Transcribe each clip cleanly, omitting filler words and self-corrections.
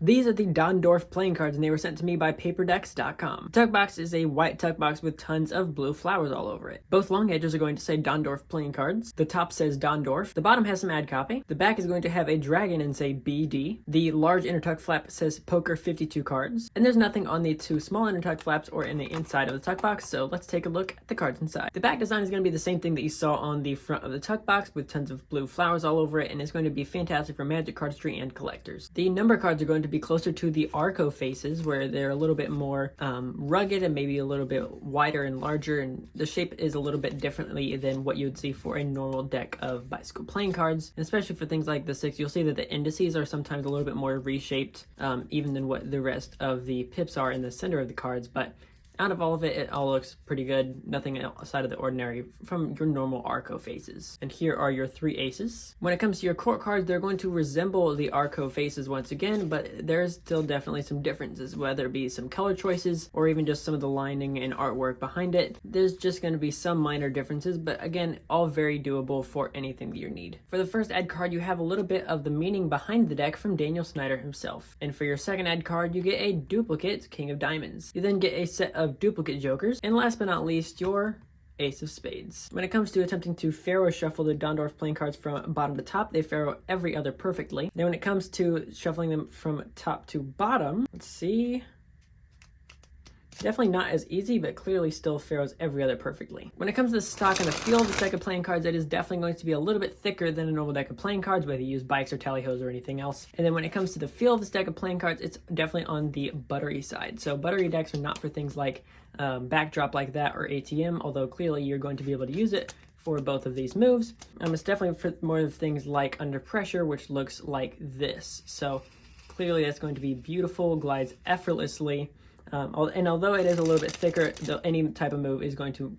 These are the Dondorf playing cards, and they were sent to me by paperdex.com. Tuck box is a white tuck box with tons of blue flowers all over it. Both long edges are going to say Dondorf playing cards. The top says Dondorf. The bottom has some ad copy. The back is going to have a dragon and say BD. The large inner tuck flap says Poker 52 cards. And there's nothing on the two small inner tuck flaps or in the inside of the tuck box, so let's take a look at the cards inside. The back design is going to be the same thing that you saw on the front of the tuck box with tons of blue flowers all over it, and it's going to be fantastic for Magic cardistry and collectors. The number cards are going to be closer to the Arco faces, where they're a little bit more rugged and maybe a little bit wider and larger, and the shape is a little bit differently than what you would see for a normal deck of bicycle playing cards. And especially for things like the 6, you'll see that the indices are sometimes a little bit more reshaped even than what the rest of the pips are in the center of the cards, but out of all of it, it all looks pretty good. Nothing outside of the ordinary from your normal Arco faces. And here are your 3 aces. When it comes to your court cards, they're going to resemble the Arco faces once again, but there's still definitely some differences, whether it be some color choices or even just some of the lining and artwork behind it. There's just going to be some minor differences, but again, all very doable for anything that you need. For the first ad card, you have a little bit of the meaning behind the deck from Daniel Snyder himself. And for your second ad card, you get a duplicate King of Diamonds. You then get a set of duplicate jokers, and last but not least, your Ace of Spades. When it comes to attempting to Faro shuffle the Dondorf playing cards from bottom to top, they Faro every other perfectly. Then when it comes to shuffling them from top to bottom, let's see. Definitely not as easy, but clearly still Faro's every other perfectly. When it comes to the stock and the feel of this deck of playing cards, it is definitely going to be a little bit thicker than a normal deck of playing cards, whether you use bikes or tally-hos or anything else. And then when it comes to the feel of this deck of playing cards, it's definitely on the buttery side. So buttery decks are not for things like backdrop like that or ATM, although clearly you're going to be able to use it for both of these moves. It's definitely for more of things like Under Pressure, which looks like this. So clearly that's going to be beautiful, glides effortlessly. And although it is a little bit thicker, any type of move is going to,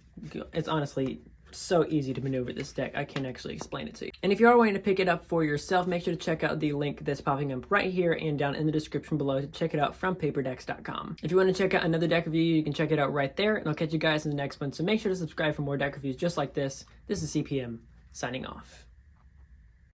it's honestly so easy to maneuver this deck. I can't actually explain it to you. And if you are wanting to pick it up for yourself, make sure to check out the link that's popping up right here and down in the description below to check it out from paperdex.com. If you want to check out another deck review, you can check it out right there, and I'll catch you guys in the next one. So make sure to subscribe for more deck reviews just like this. This is CPM signing off.